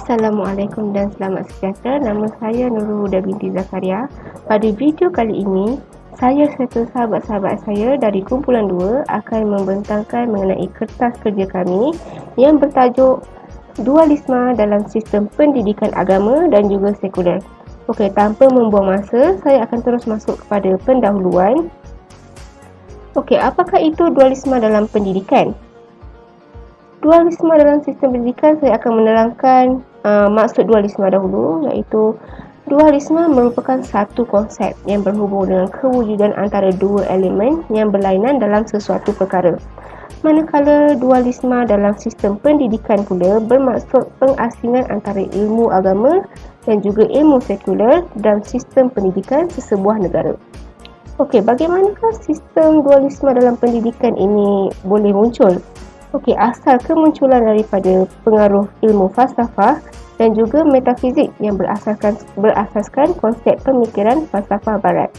Assalamualaikum dan selamat sejahtera. Nama saya Nurul Huda binti Zakaria. Pada video kali ini, saya serta sahabat-sahabat saya dari kumpulan 2 akan membentangkan mengenai kertas kerja kami yang bertajuk Dualisme dalam Sistem Pendidikan Agama dan juga Sekular. Okey, tanpa membuang masa, saya akan terus masuk kepada pendahuluan. Okey, apakah itu dualisme dalam pendidikan? Dualisme dalam sistem pendidikan, saya akan menerangkan maksud dualisme dahulu, iaitu dualisme merupakan satu konsep yang berhubung dengan kewujudan antara dua elemen yang berlainan dalam sesuatu perkara. Manakala dualisme dalam sistem pendidikan pula bermaksud pengasingan antara ilmu agama dan juga ilmu sekular dalam sistem pendidikan sesebuah negara. Okey, bagaimanakah sistem dualisme dalam pendidikan ini boleh muncul? Okey, asal kemunculan daripada pengaruh ilmu falsafah dan juga metafizik yang berasaskan konsep pemikiran falsafah barat.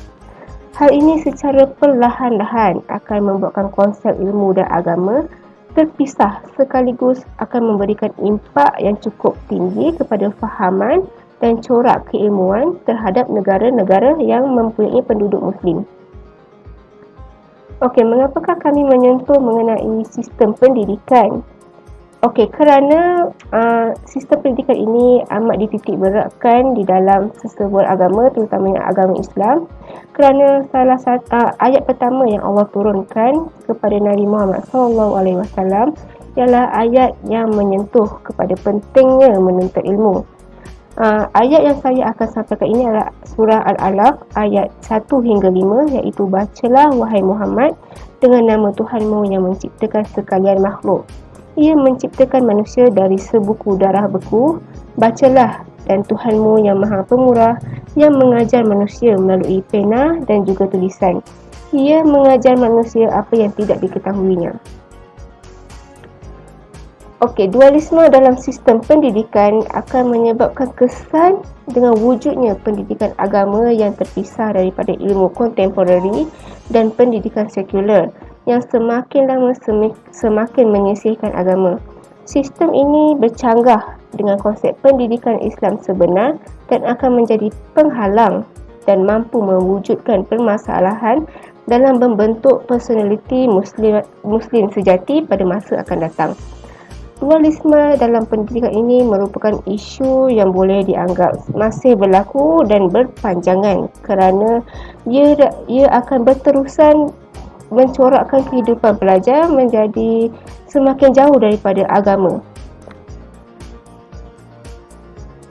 Hal ini secara perlahan-lahan akan membuatkan konsep ilmu dan agama terpisah sekaligus akan memberikan impak yang cukup tinggi kepada fahaman dan corak keilmuan terhadap negara-negara yang mempunyai penduduk Muslim. Okey, mengapakah kami menyentuh mengenai sistem pendidikan? Okey, kerana sistem pendidikan ini amat dititik beratkan di dalam sesebuah agama, terutamanya agama Islam. Kerana salah satu ayat pertama yang Allah turunkan kepada Nabi Muhammad SAW ialah ayat yang menyentuh kepada pentingnya menuntut ilmu. Ayat yang saya akan sampaikan ini adalah surah Al-Alaq ayat 1 hingga 5, iaitu bacalah wahai Muhammad dengan nama Tuhanmu yang menciptakan sekalian makhluk. Ia menciptakan manusia dari sebuku darah beku. Bacalah, dan Tuhanmu yang maha pemurah yang mengajar manusia melalui pena dan juga tulisan. Ia mengajar manusia apa yang tidak diketahuinya. Okey, dualisme dalam sistem pendidikan akan menyebabkan kesan dengan wujudnya pendidikan agama yang terpisah daripada ilmu kontemporari dan pendidikan sekular yang semakin lama semakin menyisihkan agama. Sistem ini bercanggah dengan konsep pendidikan Islam sebenar dan akan menjadi penghalang dan mampu mewujudkan permasalahan dalam membentuk personaliti Muslim sejati pada masa akan datang. Dualisme dalam pendidikan ini merupakan isu yang boleh dianggap masih berlaku dan berpanjangan kerana ia akan berterusan mencorakkan kehidupan pelajar menjadi semakin jauh daripada agama.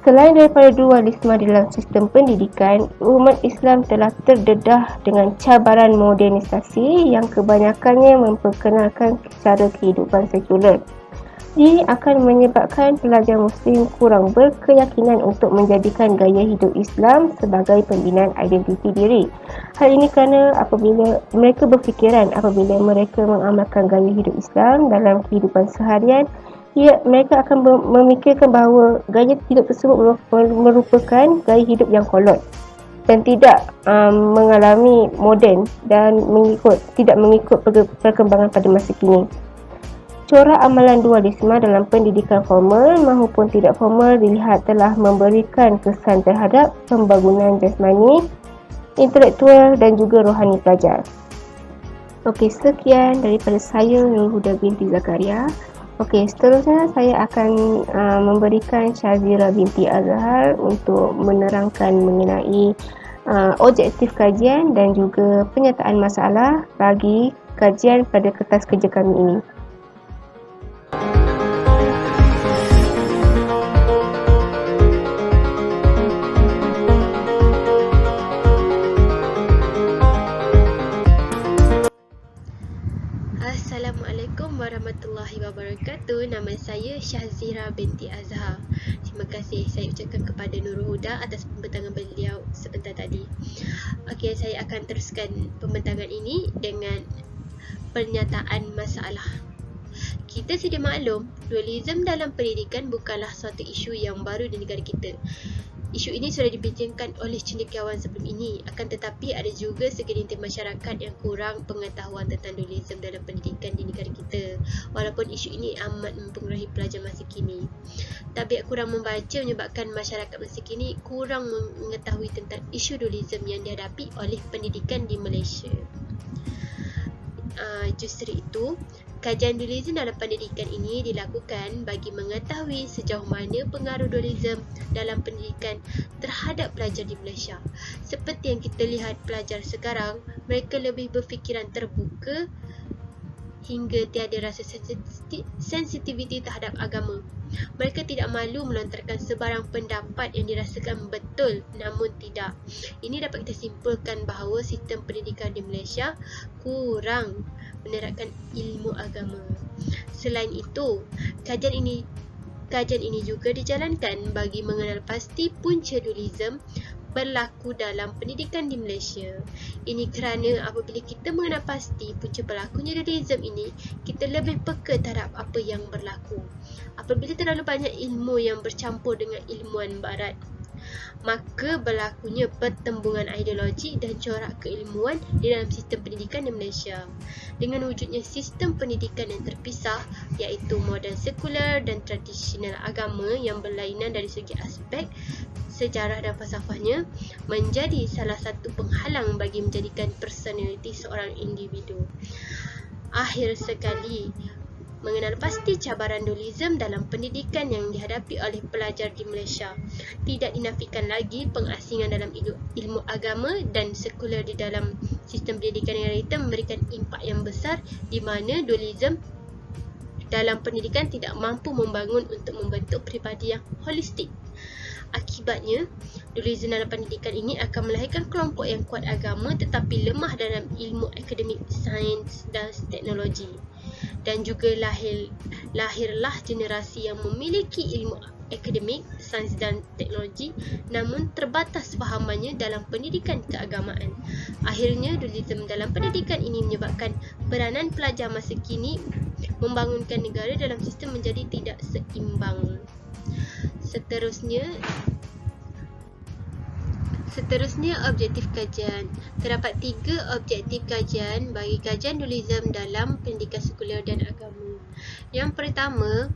Selain daripada dualisme dalam sistem pendidikan, umat Islam telah terdedah dengan cabaran modernisasi yang kebanyakannya memperkenalkan cara kehidupan sekular. Ia akan menyebabkan pelajar Muslim kurang berkeyakinan untuk menjadikan gaya hidup Islam sebagai pembinaan identiti diri. Hal ini kerana apabila mereka berfikiran apabila mereka mengamalkan gaya hidup Islam dalam kehidupan seharian, mereka akan memikirkan bahawa gaya hidup tersebut merupakan gaya hidup yang kolot dan tidak mengalami moden dan tidak mengikut perkembangan pada masa kini. Corak amalan dualisme dalam pendidikan formal maupun tidak formal dilihat telah memberikan kesan terhadap pembangunan jasmani, intelektual dan juga rohani pelajar. Okey, sekian daripada saya Nurul Huda binti Zakaria. Okey, seterusnya saya akan memberikan Syazira binti Azhar untuk menerangkan mengenai objektif kajian dan juga penyataan masalah bagi kajian pada kertas kerja kami ini. Assalamualaikum warahmatullahi wabarakatuh. Nama saya Syazira binti Azhar. Terima kasih saya ucapkan kepada Nurul Huda atas pembentangan beliau sebentar tadi. Okey, saya akan teruskan pembentangan ini dengan pernyataan masalah. Kita sedia maklum, dualisme dalam pendidikan bukanlah suatu isu yang baru di negara kita. Isu ini sudah dibincangkan oleh cendekiawan sebelum ini, akan tetapi ada juga segelintir masyarakat yang kurang pengetahuan tentang dualisme dalam pendidikan di negara kita. Walaupun isu ini amat mempengaruhi pelajar masa kini, tabiat kurang membaca menyebabkan masyarakat masa kini kurang mengetahui tentang isu dualisme yang dihadapi oleh pendidikan di Malaysia. Justru itu, kajian dualisme dalam pendidikan ini dilakukan bagi mengetahui sejauh mana pengaruh dualisme dalam pendidikan terhadap pelajar di Malaysia. Seperti yang kita lihat pelajar sekarang, mereka lebih berfikiran terbuka hingga tiada rasa sensitiviti terhadap agama. Mereka tidak malu melontarkan sebarang pendapat yang dirasakan betul, namun tidak. Ini dapat kita simpulkan bahawa sistem pendidikan di Malaysia kurang menerapkan ilmu agama. Selain itu, kajian ini juga dijalankan bagi mengenal pasti punca dualisme berlaku dalam pendidikan di Malaysia. Ini kerana apabila kita mengenal pasti punca berlakunya dualisme ini, kita lebih peka terhadap apa yang berlaku. Apabila terlalu banyak ilmu yang bercampur dengan ilmuan barat, maka berlakunya pertembungan ideologi dan corak keilmuan di dalam sistem pendidikan di Malaysia. Dengan wujudnya sistem pendidikan yang terpisah, iaitu model sekular dan tradisional agama yang berlainan dari segi aspek sejarah dan falsafahnya, menjadi salah satu penghalang bagi menjadikan personaliti seorang individu. Akhir sekali, mengenal pasti cabaran dualisme dalam pendidikan yang dihadapi oleh pelajar di Malaysia. Tidak dinafikan lagi pengasingan dalam ilmu agama dan sekular di dalam sistem pendidikan negara kita memberikan impak yang besar, di mana dualisme dalam pendidikan tidak mampu membangun untuk membentuk peribadi yang holistik. Akibatnya, dualisme dalam pendidikan ini akan melahirkan kelompok yang kuat agama tetapi lemah dalam ilmu akademik, sains dan teknologi. Dan juga lahirlah generasi yang memiliki ilmu akademik, sains dan teknologi namun terbatas fahamannya dalam pendidikan keagamaan. Akhirnya, dualisme dalam pendidikan ini menyebabkan peranan pelajar masa kini membangunkan negara dalam sistem menjadi tidak seimbang. Seterusnya, objektif kajian. Terdapat 3 objektif kajian bagi kajian dualisme dalam pendidikan sekular dan agama. Yang pertama,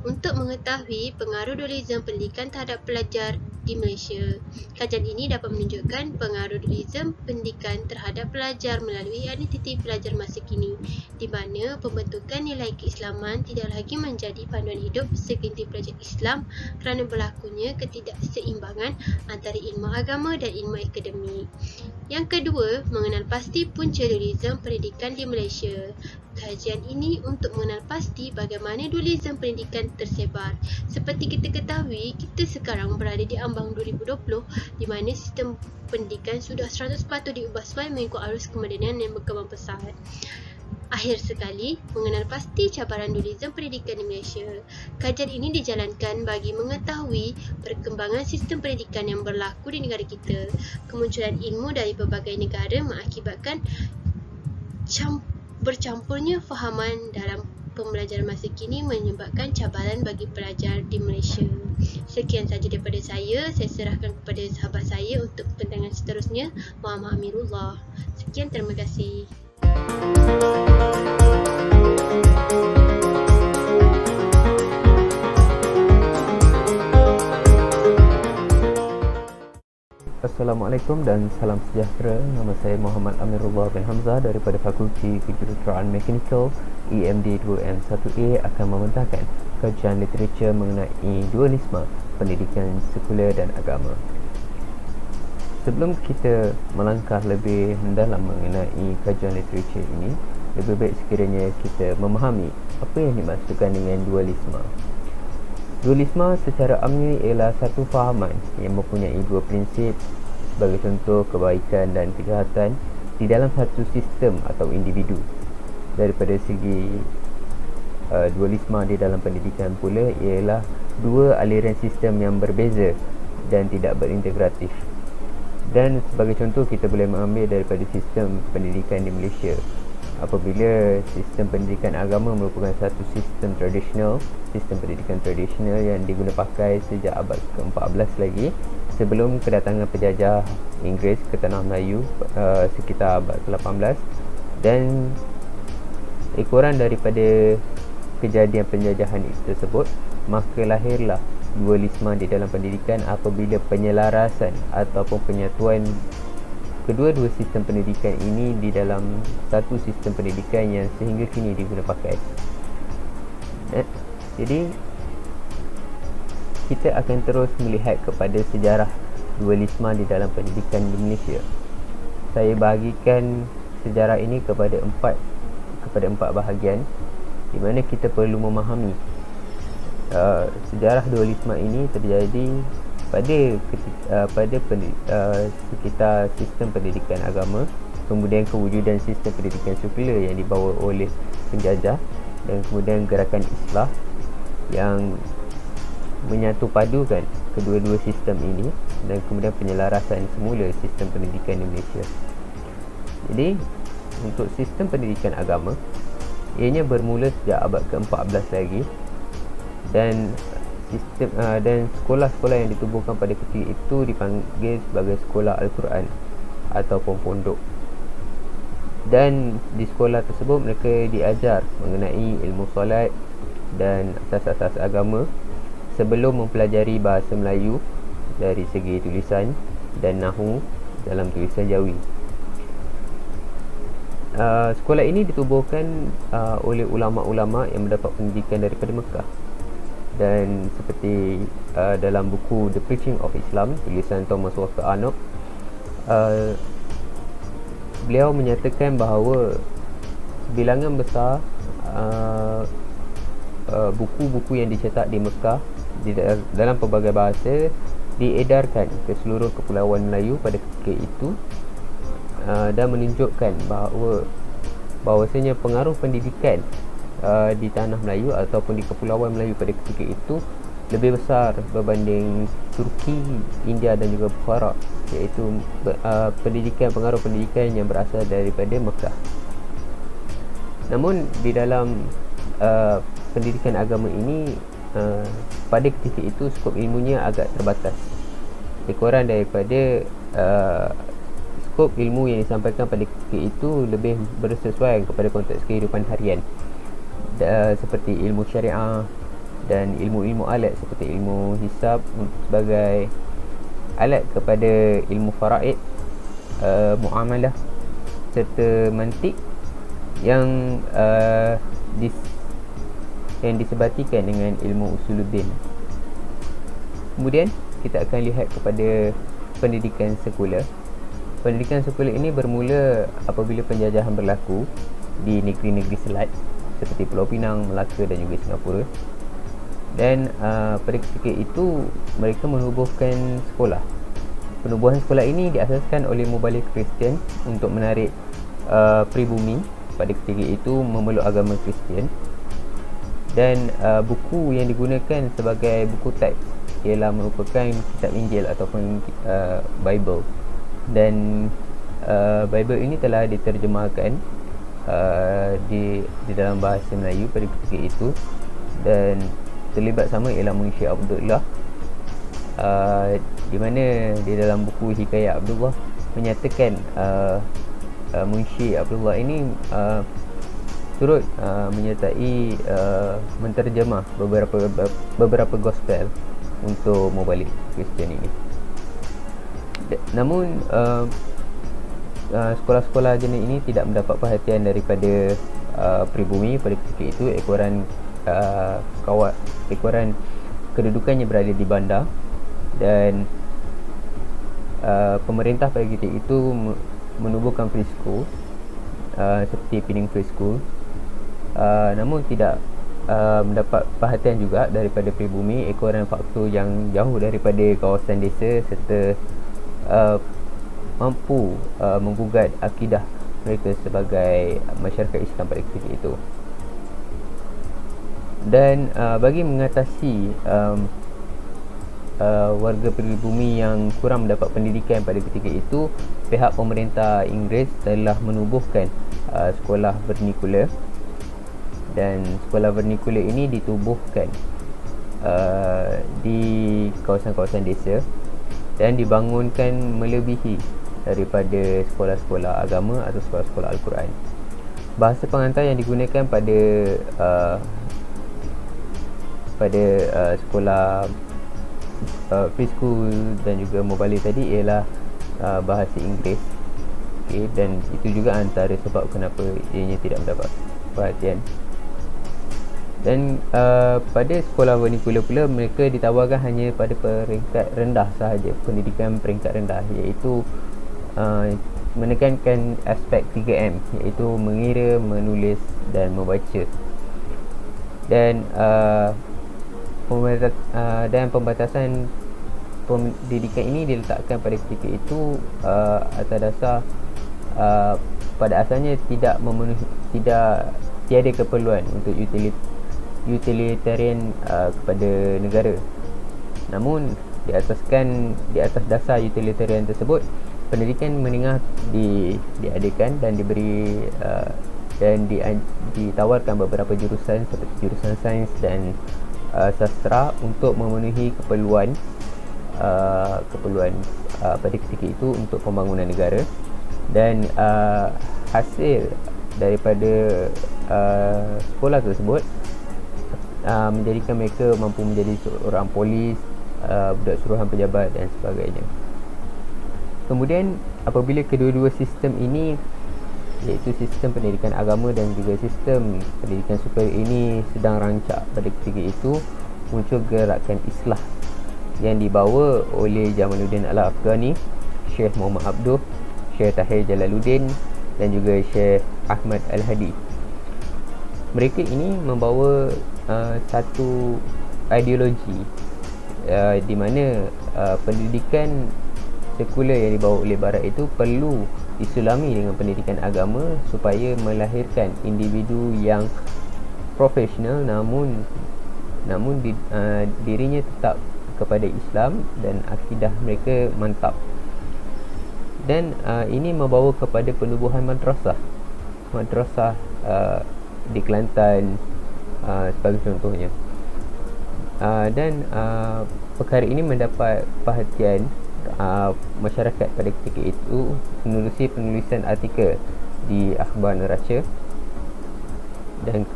untuk mengetahui pengaruh dualisme pendidikan terhadap pelajar di Malaysia. Kajian ini dapat menunjukkan pengaruh dualisme pendidikan terhadap pelajar melalui identiti pelajar masa kini, di mana pembentukan nilai keislaman tidak lagi menjadi panduan hidup segelintir pelajar Islam kerana berlakunya ketidakseimbangan antara ilmu agama dan ilmu akademik. Yang kedua, mengenal pasti punca dualisme pendidikan di Malaysia. Kajian ini untuk mengenal pasti bagaimana dualisme pendidikan tersebar. Seperti kita ketahui, kita sekarang berada di ambang 2020 di mana sistem pendidikan sudah 100% diubah supaya mengikut arus kemodenan yang berkembang pesat. Akhir sekali, mengenal pasti cabaran dualisme pendidikan di Malaysia. Kajian ini dijalankan bagi mengetahui perkembangan sistem pendidikan yang berlaku di negara kita. Kemunculan ilmu dari berbagai negara mengakibatkan bercampurnya fahaman dalam pembelajaran masa kini menyebabkan cabaran bagi pelajar di Malaysia. Sekian sahaja daripada saya serahkan kepada sahabat saya untuk pentangan seterusnya, Muhammad Amirullah. Sekian, terima kasih. Assalamualaikum dan salam sejahtera. Nama saya Muhammad Amirullah bin Hamzah daripada Fakulti Kejuruteraan Mekanikal EMD 2M1A akan membentangkan kajian literatur mengenai dualisme pendidikan sekular dan agama. Sebelum kita melangkah lebih mendalam mengenai kajian literatur ini, lebih baik sekiranya kita memahami apa yang dimaksudkan dengan dualisme. Dualisme secara amnya ialah satu fahaman yang mempunyai dua prinsip, sebagai contoh kebaikan dan kejahatan di dalam satu sistem atau individu. Daripada segi dualisme di dalam pendidikan pula ialah dua aliran sistem yang berbeza dan tidak berintegratif. Dan sebagai contoh kita boleh mengambil daripada sistem pendidikan di Malaysia. apabila sistem pendidikan agama merupakan satu sistem pendidikan tradisional yang diguna pakai sejak abad ke-14 lagi, sebelum kedatangan penjajah Inggeris ke tanah Melayu sekitar abad ke-18. Dan ekoran daripada kejadian penjajahan tersebut, maka lahirlah dualisme di dalam pendidikan apabila penyelarasan ataupun penyatuan kedua-dua sistem pendidikan ini di dalam satu sistem pendidikan yang sehingga kini diguna pakai. Jadi kita akan terus melihat kepada sejarah dualisme di dalam pendidikan di Malaysia. Saya bahagikan sejarah ini kepada empat bahagian, di mana kita perlu memahami sejarah dualisme ini terjadi pada sekitar sistem pendidikan agama, kemudian kewujudan sistem pendidikan sekular yang dibawa oleh penjajah, dan kemudian gerakan Islah yang menyatu padukan kedua-dua sistem ini, dan kemudian penyelarasan semula sistem pendidikan di Malaysia. Jadi untuk sistem pendidikan agama, ianya bermula sejak abad ke-14 lagi, dan sekolah-sekolah yang ditubuhkan pada ketika itu dipanggil sebagai sekolah Al-Quran ataupun pondok. Dan di sekolah tersebut mereka diajar mengenai ilmu solat dan asas-asas agama sebelum mempelajari bahasa Melayu dari segi tulisan dan nahwu dalam tulisan Jawi. Sekolah ini ditubuhkan oleh ulama-ulama yang mendapat pendidikan daripada Mekah. Dan seperti dalam buku The Preaching of Islam tulisan Thomas Walker Arnott, beliau menyatakan bahawa bilangan besar buku-buku yang dicetak di Mekah dalam pelbagai bahasa diedarkan ke seluruh kepulauan Melayu pada ketika itu, dan menunjukkan bahawasanya pengaruh pendidikan di tanah Melayu ataupun di kepulauan Melayu pada ketika itu lebih besar berbanding Turki, India dan juga Bukhara, iaitu pengaruh pendidikan yang berasal daripada Mekah. Namun di dalam pendidikan agama ini, pada ketika itu skop ilmunya agak terbatas. Ekoran daripada skop ilmu yang disampaikan pada ketika itu lebih bersesuaian kepada konteks kehidupan harian, seperti ilmu syariah dan ilmu-ilmu alat seperti ilmu hisab sebagai alat kepada ilmu faraid, muamalah serta mantik yang disebatikan dengan ilmu usuluddin. Kemudian kita akan lihat kepada pendidikan sekular. Pendidikan sekular ini bermula apabila penjajahan berlaku di negeri-negeri selat seperti Pulau Pinang, Melaka dan juga Singapura. Dan pada ketika itu mereka menubuhkan sekolah. Penubuhan sekolah ini diasaskan oleh mubalik Kristian untuk menarik pribumi pada ketika itu memeluk agama Kristian. Dan buku yang digunakan sebagai buku teks ialah merupakan kitab Injil ataupun Bible. Dan Bible ini telah diterjemahkan di dalam bahasa Melayu pada ketika itu, dan terlibat sama ialah Munshi Abdullah, di mana di dalam buku Hikayat Abdullah menyatakan Munshi Abdullah ini turut menyertai menterjemah beberapa gospel untuk mubalik Kristian ini. Namun sekolah-sekolah jenis ini tidak mendapat perhatian daripada pribumi pada ketika itu. Ekoran kedudukannya berada di bandar, dan pemerintah pada ketika itu menubuhkan preschool seperti Pening Preschool, namun tidak mendapat perhatian juga daripada pribumi. Ekoran faktor yang jauh daripada kawasan desa serta mampu menggugat akidah mereka sebagai masyarakat Islam pada ketika itu. Dan bagi mengatasi warga pribumi yang kurang mendapat pendidikan pada ketika itu, pihak pemerintah Inggeris telah menubuhkan sekolah vernacular, dan sekolah vernacular ini ditubuhkan di kawasan-kawasan desa dan dibangunkan melebihi daripada sekolah-sekolah agama atau sekolah-sekolah Al-Quran. Bahasa pengantar yang digunakan pada sekolah preschool dan juga mobile tadi ialah bahasa Inggeris. Okay, dan itu juga antara sebab kenapa ianya tidak mendapat perhatian. Dan pada sekolah vernacular pula, mereka ditawarkan hanya pada peringkat rendah sahaja, pendidikan peringkat rendah, iaitu menekankan aspek 3M, iaitu mengira, menulis dan membaca. Dan pembatasan pendidikan ini diletakkan pada ketika itu atas dasar pada asalnya tiada keperluan untuk utilitarian kepada negara. Namun di atas dasar utilitarian tersebut, pendidikan menengah diadakan dan diberi dan ditawarkan beberapa jurusan seperti jurusan sains dan sastra untuk memenuhi keperluan pada ketika itu untuk pembangunan negara. Dan hasil daripada sekolah tersebut menjadikan mereka mampu menjadi seorang polis, budak suruhan pejabat dan sebagainya. Kemudian apabila kedua-dua sistem ini, iaitu sistem pendidikan agama dan juga sistem pendidikan sekular ini sedang rancak pada ketika itu, muncul gerakan Islah yang dibawa oleh Jamaluddin Al-Afghani, Syekh Muhammad Abduh, Syekh Tahir Jalaluddin dan juga Syekh Ahmad Al-Hadi. Mereka ini membawa satu ideologi di mana pendidikan sekular yang dibawa oleh Barat itu perlu disulami dengan pendidikan agama supaya melahirkan individu yang profesional, namun dirinya tetap kepada Islam dan akidah mereka mantap. Dan ini membawa kepada penubuhan madrasah di Kelantan sebagai contohnya. Dan perkara ini mendapat perhatian masyarakat pada ketika itu menerusi penulisan artikel di akhbar neraca, dan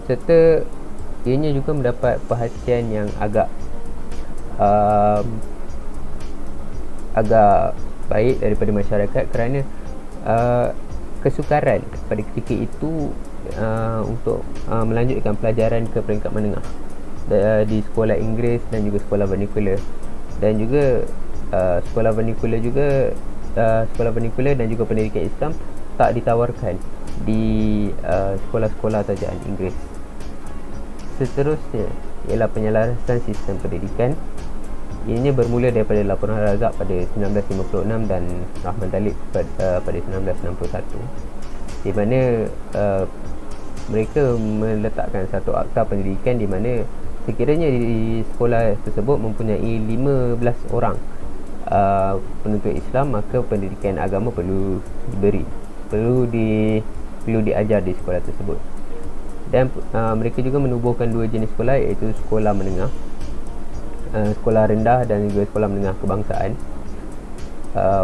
serta ianya juga mendapat perhatian yang agak baik daripada masyarakat kerana kesukaran pada ketika itu untuk melanjutkan pelajaran ke peringkat menengah di sekolah Inggeris dan juga sekolah vernacular. Dan juga sekolah vernacular dan juga pendidikan Islam tak ditawarkan di sekolah-sekolah tajaan Inggeris. Seterusnya ialah penyelarasan sistem pendidikan. Ianya bermula daripada laporan Razak pada 1956 dan Rahman Talib pada 1961, di mana mereka meletakkan satu akta pendidikan di mana sekiranya di sekolah tersebut mempunyai 15 orang penuntut Islam, maka pendidikan agama perlu diajar di sekolah tersebut. Dan mereka juga menubuhkan dua jenis sekolah, iaitu sekolah menengah, sekolah rendah dan juga sekolah menengah kebangsaan,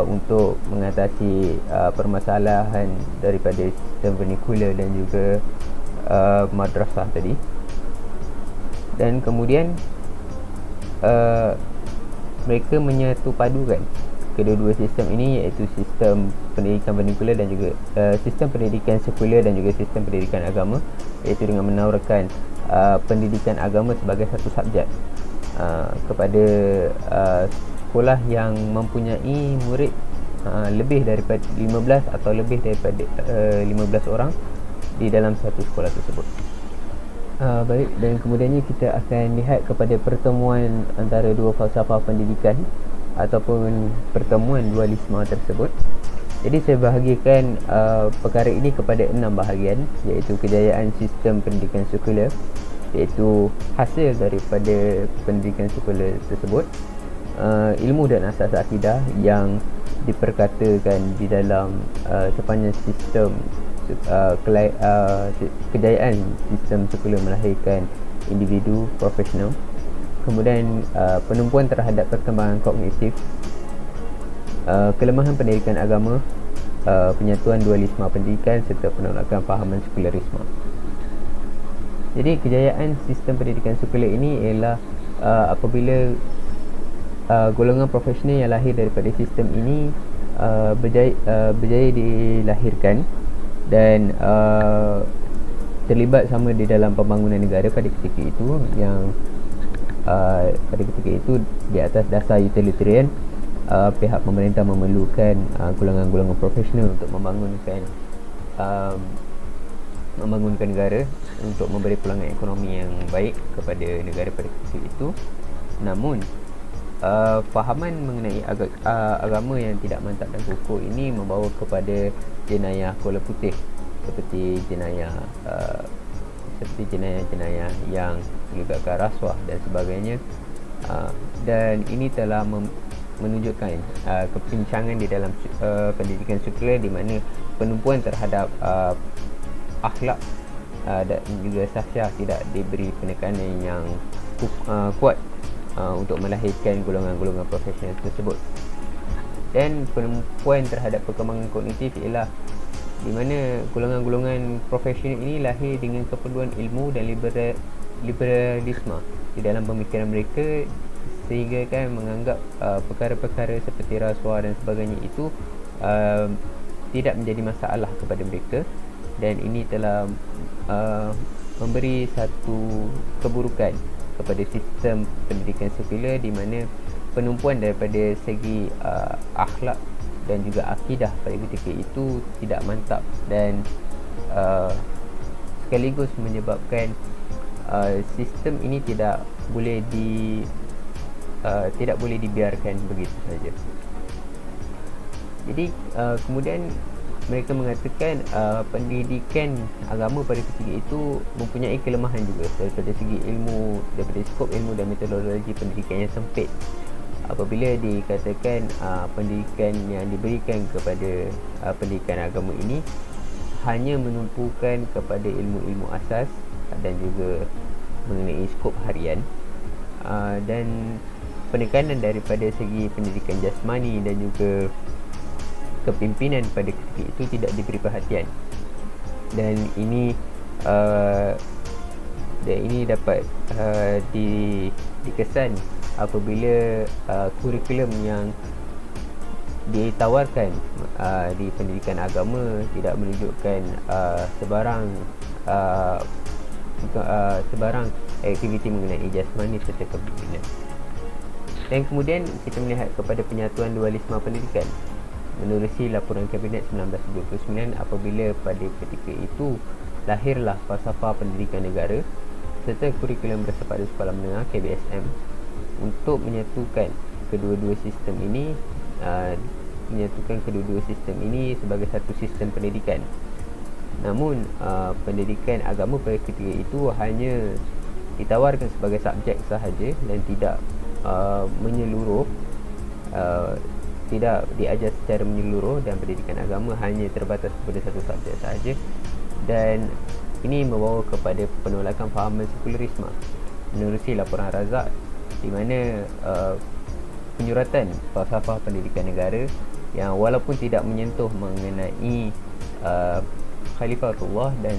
untuk mengatasi permasalahan daripada sistem vernacular dan juga madrasah tadi. Dan kemudian mereka menyatupadukan kedua-dua sistem ini, iaitu sistem pendidikan vernacular dan juga sistem pendidikan sekular dan juga sistem pendidikan agama, iaitu dengan menawarkan pendidikan agama sebagai satu subjek kepada sekolah yang mempunyai murid lebih daripada 15 atau lebih daripada 15 orang di dalam satu sekolah tersebut. Baik, dan kemudiannya kita akan lihat kepada pertemuan antara dua falsafah pendidikan ataupun pertemuan dualisme tersebut. Jadi saya bahagikan perkara ini kepada 6 bahagian, iaitu kejayaan sistem pendidikan sekular, iaitu hasil daripada pendidikan sekular tersebut, ilmu dan asas akidah yang diperkatakan di dalam sepanjang sistem kejayaan sistem sekular melahirkan individu profesional. Kemudian penumpuan terhadap perkembangan kognitif, kelemahan pendidikan agama, penyatuan dualisme pendidikan serta penolakan fahaman sekularisme. Jadi kejayaan sistem pendidikan sekular ini ialah apabila golongan profesional yang lahir daripada sistem ini berjaya dilahirkan dan terlibat sama di dalam pembangunan negara pada ketika itu, yang pada ketika itu di atas dasar utilitarian, pihak pemerintah memerlukan golongan-golongan profesional untuk membangunkan negara, untuk memberi peluangan ekonomi yang baik kepada negara pada ketika itu. Namun fahaman mengenai agama yang tidak mantap dan kukuh ini membawa kepada jenayah kola putih, seperti jenayah yang melibatkan rasuah dan sebagainya, dan ini telah menunjukkan kepincangan di dalam pendidikan sekular, di mana penumpuan terhadap akhlak dan juga sahsiah tidak diberi penekanan yang kuat untuk melahirkan golongan-golongan profesional tersebut. Dan penumpuan terhadap perkembangan kognitif ialah di mana golongan-golongan profesional ini lahir dengan keperluan ilmu dan liberalisme di dalam pemikiran mereka, sehingga kan menganggap perkara-perkara seperti rasuah dan sebagainya itu tidak menjadi masalah kepada mereka, dan ini telah memberi satu keburukan kepada sistem pendidikan sekular, di mana penumpuan daripada segi akhlak dan juga akidah pada ketika itu tidak mantap, dan sekaligus menyebabkan sistem ini tidak boleh dibiarkan begitu saja. Jadi kemudian mereka mengatakan pendidikan agama pada ketika itu mempunyai kelemahan juga daripada segi ilmu, daripada skop ilmu dan metodologi pendidikan yang sempit. Apabila dikatakan pendidikan yang diberikan kepada pendidikan agama ini hanya menumpukan kepada ilmu-ilmu asas dan juga mengenai skop harian, dan penekanan daripada segi pendidikan jasmani dan juga kepimpinan pada ketika itu tidak diberi perhatian, dan ini dapat dikesan apabila kurikulum yang ditawarkan di pendidikan agama tidak menunjukkan sebarang aktiviti mengenai jasmani serta kepimpinan. Dan kemudian kita melihat kepada penyatuan dualisme pendidikan menerusi laporan Kabinet 1929, apabila pada ketika itu lahirlah falsafah pendidikan negara serta kurikulum bersepadu sekolah menengah KBSM untuk menyatukan kedua-dua sistem ini sebagai satu sistem pendidikan. Namun pendidikan agama pada ketika itu hanya ditawarkan sebagai subjek sahaja dan tidak menyeluruh, tidak diajar secara menyeluruh, dan pendidikan agama hanya terbatas kepada satu subjek sahaja, dan ini membawa kepada penolakan fahaman sekularisme menerusi laporan Razak, di mana penyuratan falsafah pendidikan negara yang walaupun tidak menyentuh mengenai khalifatullah dan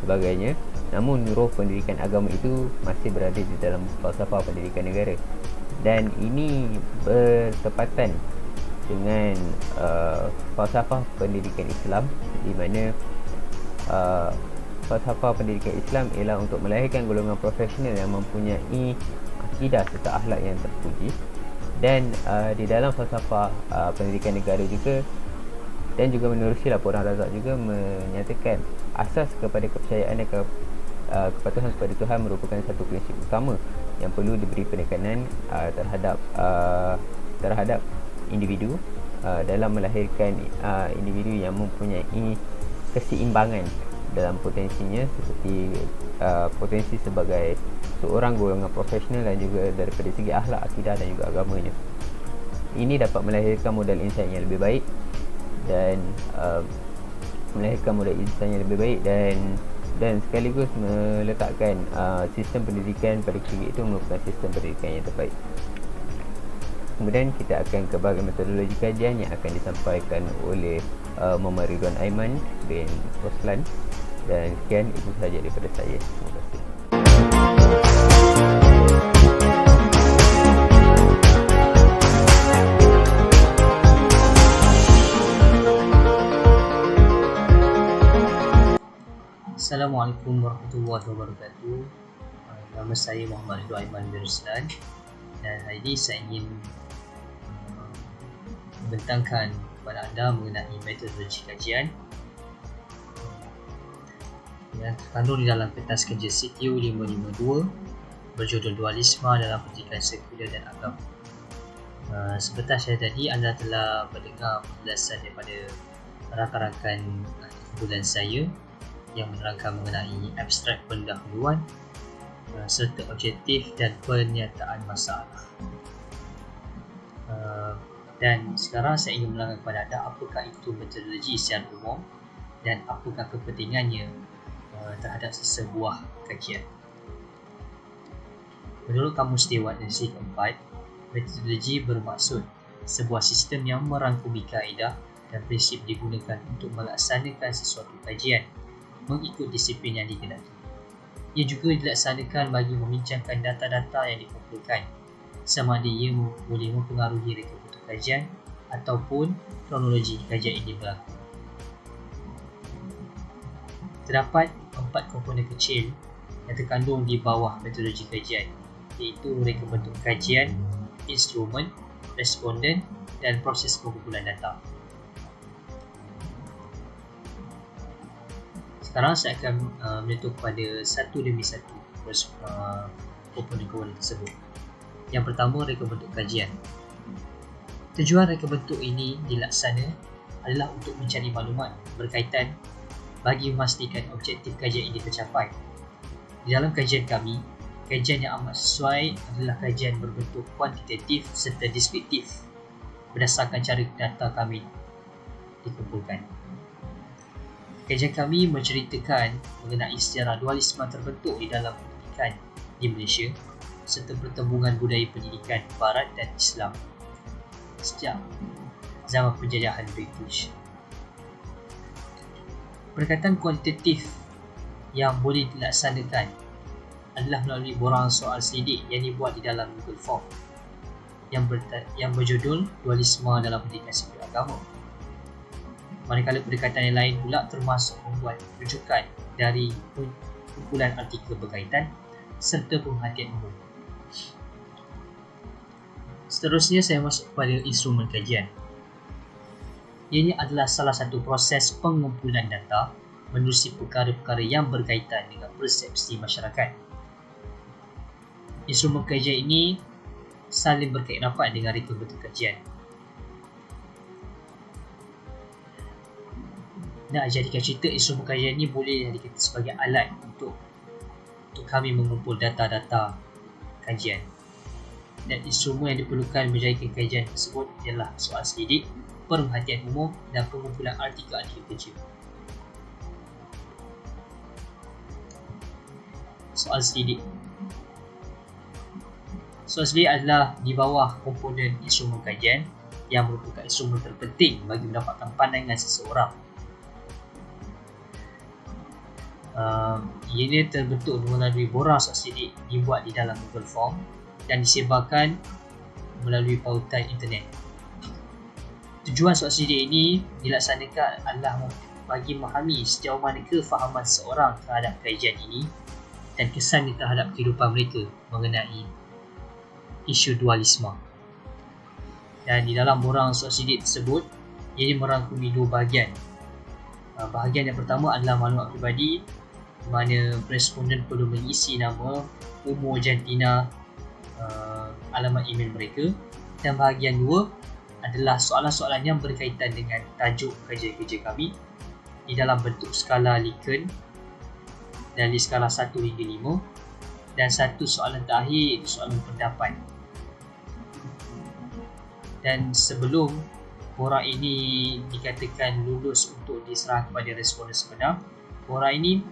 sebagainya, namun roh pendidikan agama itu masih berada di dalam falsafah pendidikan negara, dan ini bertepatan dengan falsafah pendidikan Islam, di mana falsafah pendidikan Islam ialah untuk melahirkan golongan profesional yang mempunyai akidah serta akhlak yang terpuji. Dan di dalam falsafah pendidikan negara juga, dan juga menerusi laporan Razak juga menyatakan asas kepada kepercayaan dan kepatuhan kepada Tuhan merupakan satu prinsip utama yang perlu diberi penekanan terhadap individu dalam melahirkan individu yang mempunyai keseimbangan dalam potensinya, seperti potensi sebagai seorang golongan profesional dan juga daripada segi akhlak, akidah dan juga agamanya. Ini dapat melahirkan modal insan yang lebih baik dan dan sekaligus meletakkan sistem pendidikan pada ketika itu merupakan sistem pendidikan yang terbaik. Kemudian kita akan ke bahagian metodologi kajian yang akan disampaikan oleh Muhammad Ridwan Aiman bin Roslan. Dan sekian itu sahaja daripada saya. Terima kasih. Assalamualaikum warahmatullahi wabarakatuh. Nama saya Muhammad Ridwan Aiman bin Roslan dan hari ini saya ingin membentangkan kepada anda mengenai metodologi kajian yang terkandung di dalam kertas kerja CTU 552 berjudul Dualisme dalam Pendidikan Sekular dan Agama. Seperti saya tadi, anda telah mendengar penjelasan daripada rakan-rakan kumpulan saya yang menerangkan mengenai abstrak pendahuluan serta objektif dan pernyataan masalah. Dan sekarang saya ingin menerangkan kepada anda apakah itu metodologi secara umum dan apakah kepentingannya terhadap sebuah kajian. Menurut Kamus Dewan edisi keempat, metodologi bermaksud sebuah sistem yang merangkumi kaedah dan prinsip digunakan untuk melaksanakan sesuatu kajian mengikut disiplin yang dikenali. Ia juga dilaksanakan bagi membincangkan data-data yang dikumpulkan, sama ada ia boleh mempengaruhi reka bentuk kajian ataupun kronologi kajian ini berlaku. Terdapat 4 komponen kecil yang terkandung di bawah metodologi kajian, iaitu reka bentuk kajian, instrumen, responden dan proses pengumpulan data. Sekarang saya akan menyentuh kepada satu demi satu komponen-komponen tersebut. Yang pertama, reka bentuk kajian. Tujuan reka bentuk ini dilaksana adalah untuk mencari maklumat berkaitan bagi memastikan objektif kajian ini tercapai. Di dalam kajian kami, kajian yang amat sesuai adalah kajian berbentuk kuantitatif serta deskriptif berdasarkan cara data kami dikumpulkan. Kajian kami menceritakan mengenai sejarah dualisme terbentuk di dalam pendidikan di Malaysia serta pertembungan budaya pendidikan Barat dan Islam sejak zaman penjajahan British. Pendekatan kuantitatif yang boleh dilaksanakan adalah melalui borang soal selidik yang dibuat di dalam Google Form yang berjudul Dualisme dalam Pendidikan Sekular Agama. Manakala pendekatan yang lain pula termasuk membuat rujukan dari kumpulan artikel berkaitan serta pemerhatian umum. Seterusnya saya masuk kepada instrumen kajian. Ianya adalah salah satu proses pengumpulan data menerusi perkara-perkara yang berkaitan dengan persepsi masyarakat. Instrumen kajian ini saling berkait rapat dengan reka bentuk kajian. Nak jadikan cerita, instrumen kajian ini boleh dikata sebagai alat untuk kami mengumpul data-data kajian. Dan instrumen yang diperlukan menjadikan kajian tersebut ialah soal selidik, pemerhatian umum dan pengumpulan artikel-artikel kerja. Soal selidik. Soal selidik adalah di bawah komponen instrumen kajian yang merupakan instrumen terpenting bagi mendapatkan pandangan seseorang. Ianya terbentuk melalui borang soal selidik dibuat di dalam Google Form dan disebarkan melalui pautan internet. Tujuan soal selidik ini dilaksanakan adalah bagi memahami sejauh mana kefahaman seorang terhadap kajian ini dan kesannya terhadap kehidupan mereka mengenai isu dualisme. Dan di dalam borang soal selidik tersebut, ia merangkumi dua bahagian. Bahagian yang pertama adalah maklumat peribadi, di mana responden perlu mengisi nama, umur, jantina, alamat email mereka. Dan bahagian dua adalah soalan-soalan yang berkaitan dengan tajuk kajian-kajian kami di dalam bentuk skala Likert dari skala 1 hingga 5, dan satu soalan terakhir iaitu soalan pendapat. Dan sebelum borang ini dikatakan lulus untuk diserah kepada responden sebenar, borang ini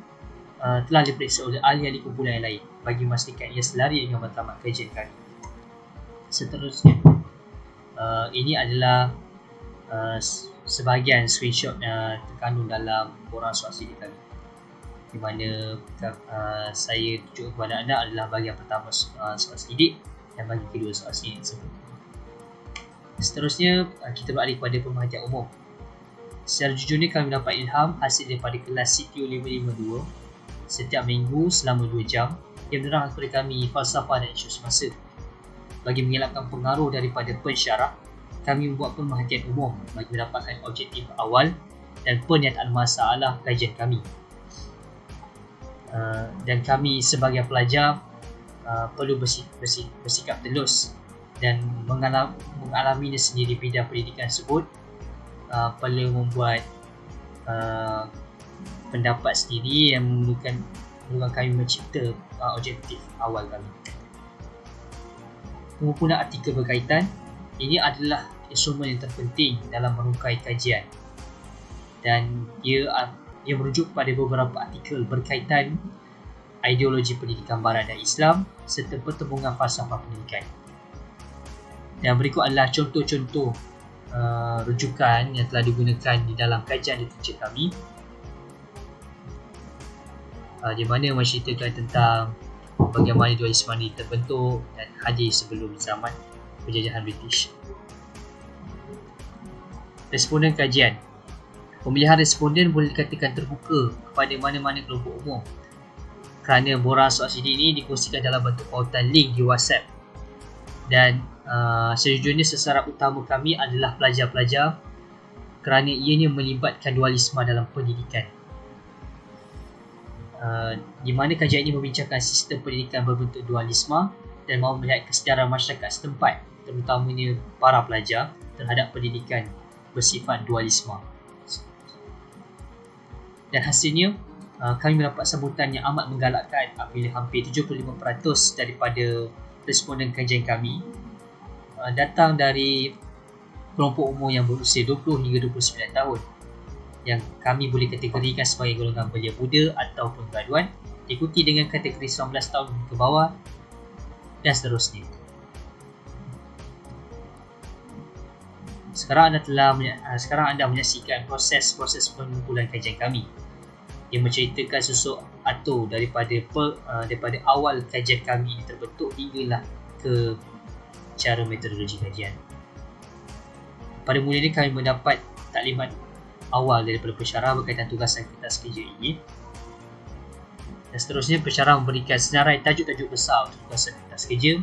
telah diperiksa oleh ahli-ahli kumpulan yang lain bagi memastikan ia selari dengan matlamat kajian kami. Seterusnya, ini adalah sebahagian screenshot terkandung dalam borang soal sidik kami, di mana saya tunjuk kepada anda adalah bahagian pertama soal sidik dan bagi kedua soal sidik tersebut. Seterusnya, kita beralih kepada pemerhatian umum. Secara jujurnya kami mendapat ilham hasil daripada kelas CTO 552 setiap minggu selama 2 jam yang menerang kepada kami falsafah dan isu semasa. Bagi mengelakkan pengaruh daripada pensyarah, kami membuat pemerhatian umum bagi mendapatkan objektif awal dan pernyataan masalah kajian kami. Dan kami sebagai pelajar perlu bersikap telus dan mengalaminya sendiri bidang pendidikan tersebut. Perlu membuat pendapat sendiri yang memerlukan kami mencipta objektif awal kami. Pengumpulan artikel berkaitan ini adalah instrumen yang terpenting dalam merungkai kajian, dan ia merujuk pada beberapa artikel berkaitan ideologi pendidikan Barat dan Islam serta pertembungan falsafah pendidikan. Dan berikut adalah contoh-contoh rujukan yang telah digunakan di dalam kajian literatur kami, di mana menceritakan tentang bagaimana dualisme ini terbentuk dan hadir sebelum zaman penjajahan British. Responden kajian. Pemilihan responden boleh dikatakan terbuka kepada mana-mana kelompok umum, kerana borang soal sidik ini dikongsikan dalam bentuk pautan link di WhatsApp. Dan sejujurnya sasaran utama kami adalah pelajar-pelajar kerana ianya melibatkan dualisme dalam pendidikan, di mana kajian ini membincangkan sistem pendidikan berbentuk dualisme dan mahu melihat kesedaran masyarakat setempat, terutamanya para pelajar, terhadap pendidikan bersifat dualisme. Dan hasilnya, kami mendapat sambutan yang amat menggalakkan apabila hampir 75% daripada responden kajian kami datang dari kelompok umur yang berusia 20 hingga 29 tahun, yang kami boleh kategorikan sebagai golongan belia muda ataupun graduan, diikuti dengan kategori 19 tahun ke bawah dan seterusnya. Sekarang anda menyaksikan proses pengumpulan kajian kami yang menceritakan susuk atur daripada awal kajian kami terbentuk hinggalah ke cara metodologi kajian. Pada mulanya kami mendapat taklimat awal daripada pensyarah berkaitan tugasan kertas kerja ini, dan seterusnya pensyarah memberikan senarai tajuk-tajuk besar untuk tugasan kertas kerja,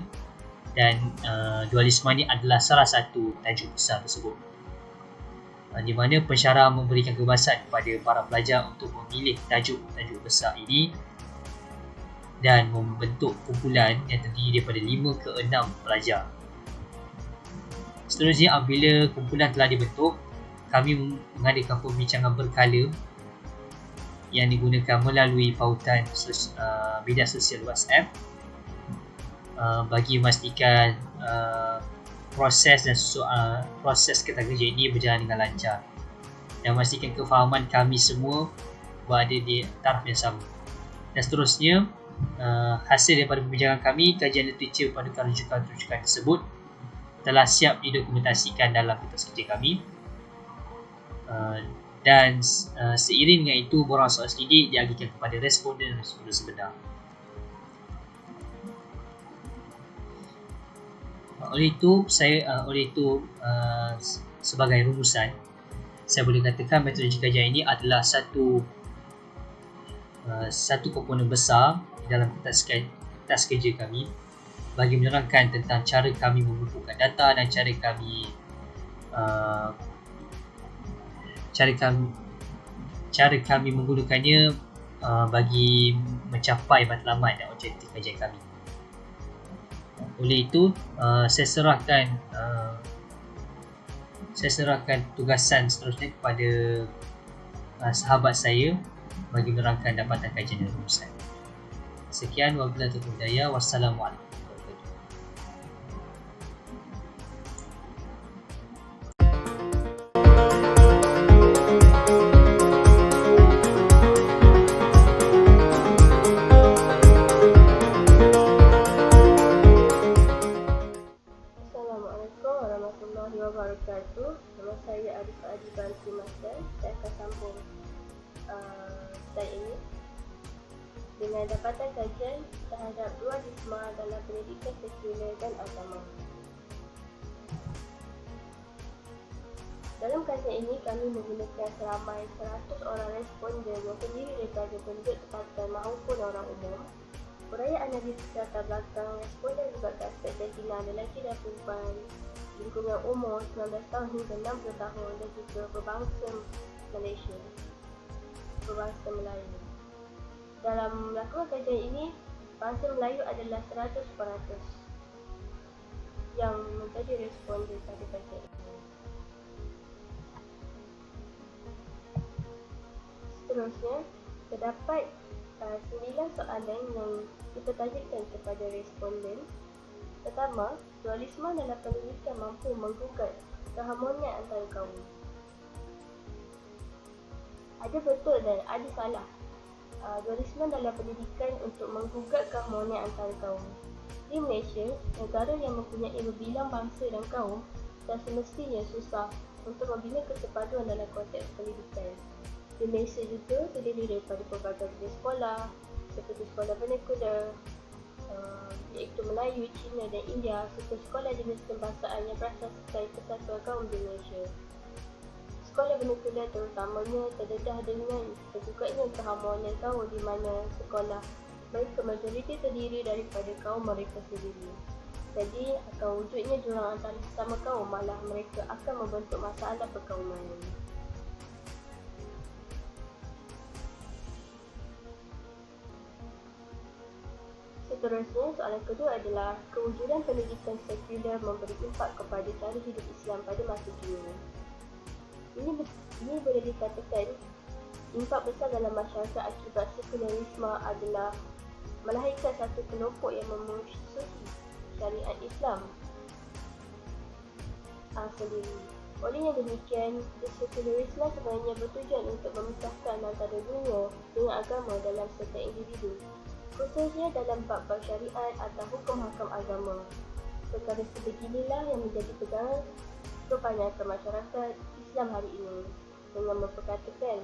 dan dualisme ini adalah salah satu tajuk besar tersebut, di mana pensyarah memberikan kebebasan kepada para pelajar untuk memilih tajuk-tajuk besar ini dan membentuk kumpulan yang terdiri daripada 5 ke 6 pelajar. Seterusnya, apabila kumpulan telah dibentuk, kami mengadakan perbincangan berkala yang digunakan melalui pautan media sosial WhatsApp bagi memastikan proses kertas kerja ini berjalan dengan lancar dan memastikan kefahaman kami semua berada di taraf yang sama. Dan seterusnya, hasil daripada perbincangan kami, kajian literatur padukan rujukan-rujukan tersebut telah siap didokumentasikan dalam kertas kerja kami, dan seiring dengan itu borang soal sidik diagihkan kepada responden sebenar. Oleh itu, sebagai rumusan, saya boleh katakan metodologi kajian ini adalah satu komponen besar dalam kertas kerja kami bagi menerangkan tentang cara kami mengumpulkan data dan cara kami menggunakannya bagi mencapai matlamat dan objektif kajian kami. Oleh itu, saya serahkan tugasan seterusnya kepada sahabat saya bagi menerangkan dapatan kajian dan rumusan. Sekian, wabillahi taufiq wal hidayah. Wassalamualaikum. pendapatan kajian terhadap dualisme dalam pendidikan sekular dan agama. Dalam kajian ini, kami menggunakan seramai 100 orang responden yang terdiri daripada penduduk tempatan maupun orang umum. Uraian analisis latar belakang responden melibatkan aspek keyakinan lelaki dan perempuan, lingkungan umur 19 tahun hingga 60 tahun dan juga berbangsa Malaysia, berbangsa Melayu. Dalam melakukan kajian ini, bangsa Melayu adalah 100% yang menjadi responden pada kajian ini. Seterusnya, terdapat 9 soalan yang kita tanyakan kepada responden. Pertama, dualisme dalam pendidikan mampu menggugat keharmonian antara kaum. Ada betul dan ada salah dualisme dalam pendidikan untuk menggugat keharmonian antara kaum. Di Malaysia, negara yang mempunyai berbilang bangsa dan kaum, dan semestinya susah untuk membina kesepaduan dalam konteks pendidikan. Di Malaysia juga terdiri daripada pelbagai jenis sekolah seperti sekolah vernacular, iaitu Melayu, Cina dan India, serta sekolah jenis kebangsaan yang berasaskan persatuan kaum di Malaysia. Sekolah vernacular terutamanya terdedah dengan tergugatnya keharmonian kaum di mana sekolah mereka majoriti terdiri daripada kaum mereka sendiri. Jadi akan wujudnya jurang antara sesama kaum, malah mereka akan membentuk masalah perkauman. Seterusnya, soalan kedua adalah kewujudan pendidikan sekular memberi impak kepada cara hidup Islam pada masa kini. Ini boleh dikatakan impak besar dalam masyarakat akibat sekularisme adalah melahirkan satu kelompok yang memusuhi syariat Islam sendiri. Oleh yang demikian, sekularisme sebenarnya bertujuan untuk memisahkan antara dunia dengan agama dalam setiap individu, khususnya dalam bab-bab syariat atau hukum hakam agama. Perkara sebeginilah yang menjadi pegangan kebanyakan masyarakat Islam hari ini, dengan memperkatakan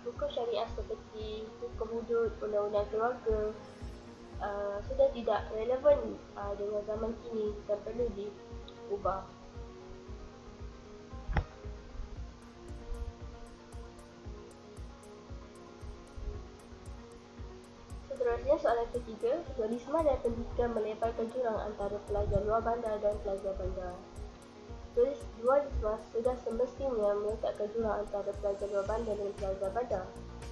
hukum syariat seperti hukum hudud, undang-undang keluarga sudah tidak relevan dengan zaman kini dan perlu diubah. Seterusnya, soalan ketiga, dualisme dan pendidikan melebarkan jurang antara pelajar luar bandar dan pelajar bandar. Dualisme sudah semestinya meletakkan jurang antara pelajar luar bandar dan pelajar bandar.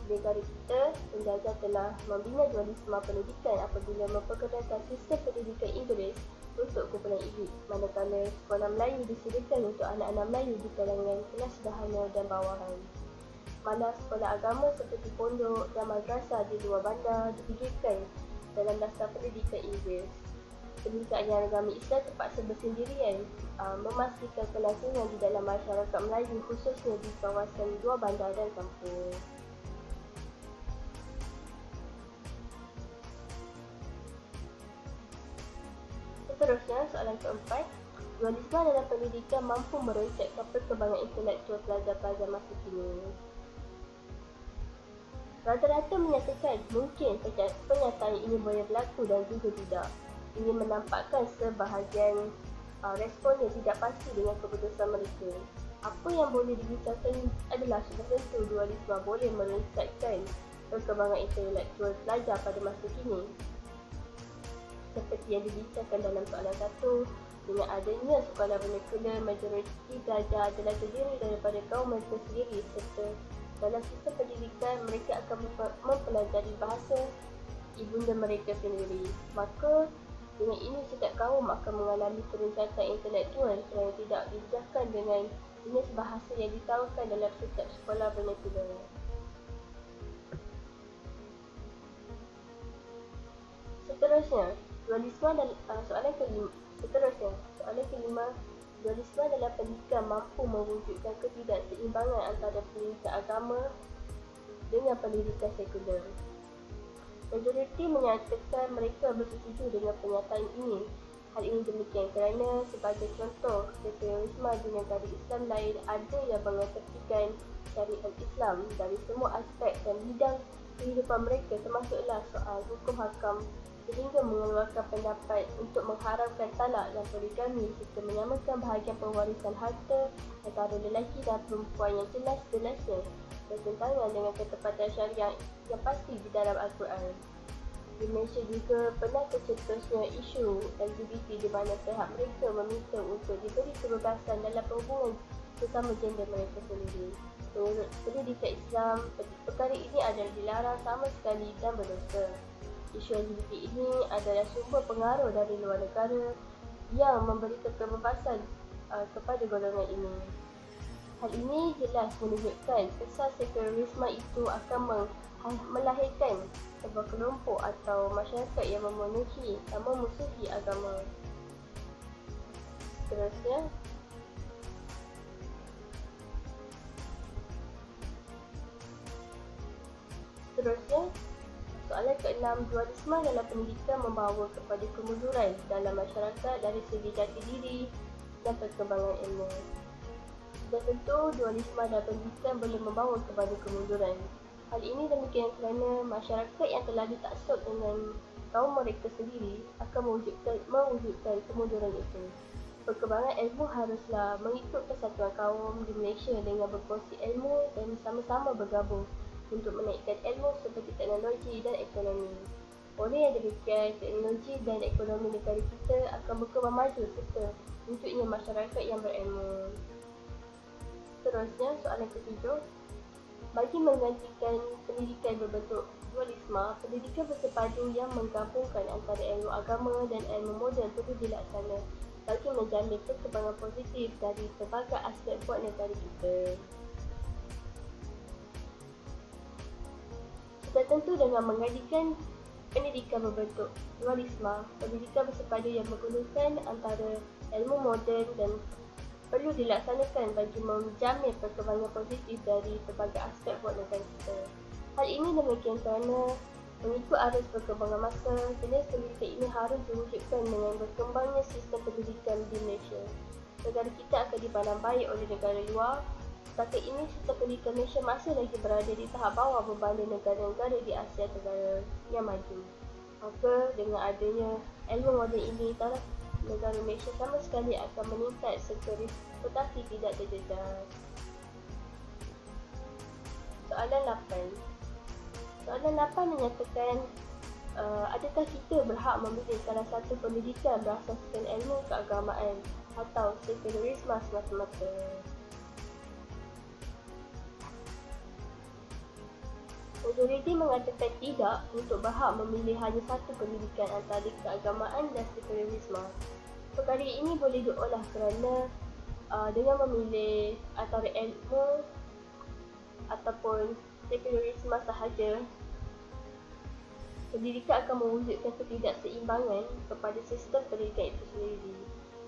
Di negara kita, penjajah telah membina dualisme pendidikan apabila memperkenalkan sistem pendidikan Inggeris untuk kumpulan elit, manakala sekolah Melayu disediakan untuk anak-anak Melayu di kalangan kelas sederhana dan bawahan. Malah sekolah agama seperti pondok dan madrasah di luar bandar dipikirkan dalam dasar pendidikan Inggeris. Pendidikan ajaran agama Islam terpaksa bersendirian memastikan kelangsungan di dalam masyarakat Melayu, khususnya di kawasan luar bandar dan kampung. Seterusnya, soalan keempat, dualisme dalam pendidikan mampu meroncakkan perkembangan intelektual pelajar-pelajar masa kini. Rata-rata menyatakan mungkin pernyataan ini boleh berlaku dan juga tidak. Ini menampakkan sebahagian responden tidak pasti dengan keputusan mereka. Apa yang boleh dibicarakan adalah sudah tentu dualisme boleh meroncakkan perkembangan intelektual pelajar pada masa kini. Seperti yang dibicarakan dalam soalan 1, dengan adanya sekolah vernacular, majoriti pelajar adalah terdiri daripada kaum mereka sendiri, serta dalam sistem pendidikan mereka akan mempelajari bahasa ibunda mereka sendiri. Maka dengan ini setiap kaum akan mengalami keroncakan intelektual kerana tidak didedahkan dengan jenis bahasa yang ditawarkan dalam setiap sekolah vernacular. Seterusnya, dualisme dan soalan kelima, dualisme dalam pendidikan mampu mewujudkan ketidakseimbangan antara pendidikan agama dengan pendidikan sekular. Majoriti menyatakan mereka bersetuju dengan pernyataan ini. Hal ini demikian kerana sebagai contoh, sekularisme di negara Islam lain ada yang mengetepikan syariat Islam dari semua aspek dan bidang kehidupan mereka, termasuklah soal hukum hakam, sehingga mengeluarkan pendapat untuk mengharamkan talak dan poligami serta menyamakan bahagian pewarisan harta antara lelaki dan perempuan yang jelas-jelasnya bertentangan dengan ketepatan syariah yang pasti di dalam Al-Quran. Di Malaysia juga pernah tercetusnya isu LGBT di mana pihak mereka meminta untuk diberi kebebasan dalam perhubungan sesama gender mereka sendiri. Menurut pendidikan Islam, perkara ini adalah dilarang sama sekali dan berdosa. Isu LGBT ini adalah sumber pengaruh dari luar negara yang memberikan kebebasan kepada golongan ini. Hal ini jelas menunjukkan kesan sekularisme itu akan melahirkan sebuah kelompok atau masyarakat yang memusuhi agama. Seterusnya, soalan ke-6, dualisme dalam pendidikan membawa kepada kemunduran dalam masyarakat dari segi jati diri dan perkembangan ilmu. Sudah tentu, dualisme dalam pendidikan boleh membawa kepada kemunduran. Hal ini demikian kerana masyarakat yang terlalu taksub dengan kaum mereka sendiri akan mewujudkan kemunduran itu. Perkembangan ilmu haruslah mengikut persatuan kaum di Malaysia dengan berkongsi ilmu dan sama-sama bergabung untuk menaikkan ilmu seperti teknologi dan ekonomi. Oleh yang demikian, teknologi dan ekonomi negara kita akan berkembang maju serta wujudnya masyarakat yang berilmu. Seterusnya, soalan ke-7. Bagi menggantikan pendidikan berbentuk dualisme, pendidikan bersepadu yang menggabungkan antara ilmu agama dan ilmu moden perlu dilaksana bagi menjamin perkembangan positif dari pelbagai aspek buat negara kita. Sudah tentu dengan menggantikan pendidikan berbentuk dualisme, pendidikan bersepadu yang menggunakan antara ilmu moden dan perlu dilaksanakan bagi menjamin perkembangan positif dari pelbagai aspek buat negara kita. Hal ini demikian kerana mengikut arus perkembangan masa, jenis pendidikan ini harus diwujudkan dengan berkembangnya sistem pendidikan di Malaysia. Negara kita akan dipandang baik oleh negara luar. Setakat ini, sistem pendidikan Malaysia masih lagi berada di tahap bawah berbanding negara-negara di Asia Tenggara yang maju. Maka dengan adanya ilmu moden ini, taraf negara Malaysia sama sekali akan meningkat sekuris tetapi tidak terjejas. Soalan 8 menyatakan adakah kita berhak memilih salah satu pendidikan berasaskan ilmu keagamaan atau sekularisme semata-mata? Majoriti mengatakan tidak untuk berhak memilih hanya satu pendidikan antara keagamaan dan sekularisme. Perkara ini boleh diolah kerana dengan memilih antara ilmu ataupun sekularisme sahaja, pendidikan akan mewujudkan ketidakseimbangan kepada sistem pendidikan itu sendiri.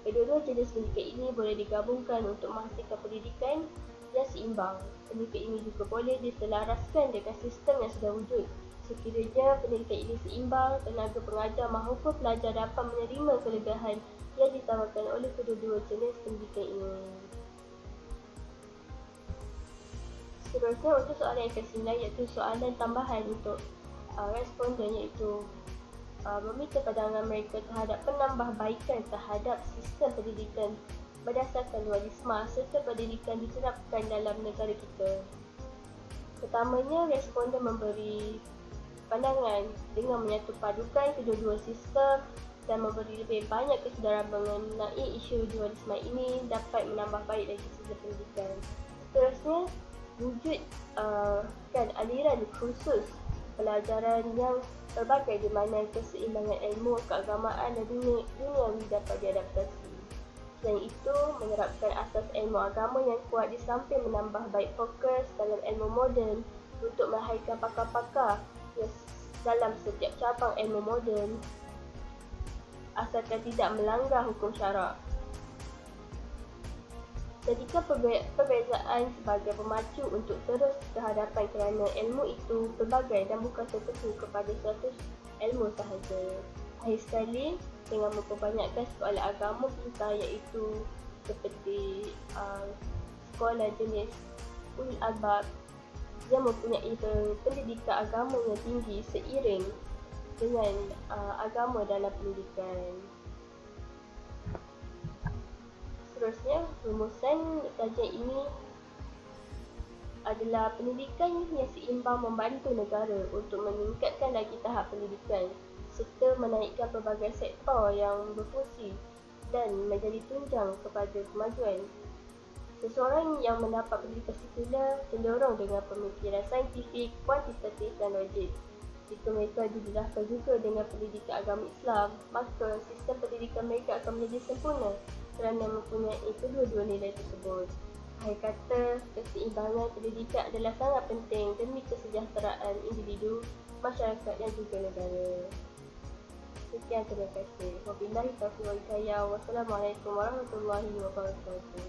Kedua-dua jenis pendidikan ini boleh digabungkan untuk menghasilkan pendidikan yang seimbang. Pendidikan ini juga boleh diselaraskan dengan sistem yang sudah wujud. Sekiranya pendidikan ini seimbang, tenaga pengajar maupun pelajar dapat menerima kelebihan yang ditawarkan oleh kedua-dua jenis pendidikan ini. Seterusnya, untuk soalan yang ke-9 iaitu soalan tambahan untuk responden, iaitu meminta pandangan mereka terhadap penambahbaikan terhadap sistem pendidikan berdasarkan dualisme serta pendidikan diterapkan dalam negara kita. Pertamanya, responden memberi pandangan dengan menyatu padukan kedua-dua sistem dan memberi lebih banyak kesedaran mengenai isu dualisme ini dapat menambah baik lagi sistem pendidikan. Seterusnya, wujudkan aliran khusus pelajaran yang berbagai di mana keseimbangan ilmu, keagamaan dan duniawi dapat diadaptasi. Selain itu, menerapkan asas ilmu agama yang kuat di samping menambah baik fokus dalam ilmu moden untuk melahirkan pakar-pakar yang dalam setiap cabang ilmu moden asalkan tidak melanggar hukum syarak. Jadikan perbezaan sebagai pemacu untuk terus ke hadapan kerana ilmu itu pelbagai dan bukan tertentu kepada suatu ilmu sahaja. Akhir sekali, dengan memperbanyakkan soalan agama kita iaitu seperti sekolah jenis ulul albab dia mempunyai pendidikan agama yang tinggi seiring dengan agama dalam pendidikan. Seterusnya, rumusan kajian ini adalah pendidikan yang seimbang membantu negara untuk meningkatkan lagi tahap pendidikan serta menaikkan pelbagai sektor yang berfungsi dan menjadi tunjang kepada kemajuan. Seseorang yang mendapat pendidikan sekular cenderung dengan pemikiran saintifik, kuantitatif dan logik. Jika mereka didedahkan juga dengan pendidikan agama Islam, maka sistem pendidikan mereka akan menjadi sempurna kerana mempunyai kedua-dua nilai tersebut. Akhir kata, keseimbangan pendidikan adalah sangat penting demi kesejahteraan individu, masyarakat dan juga negara. Sekian, terima kasih. Wabillahi taufiq wal hidayah. Wassalamualaikum warahmatullahi wabarakatuh.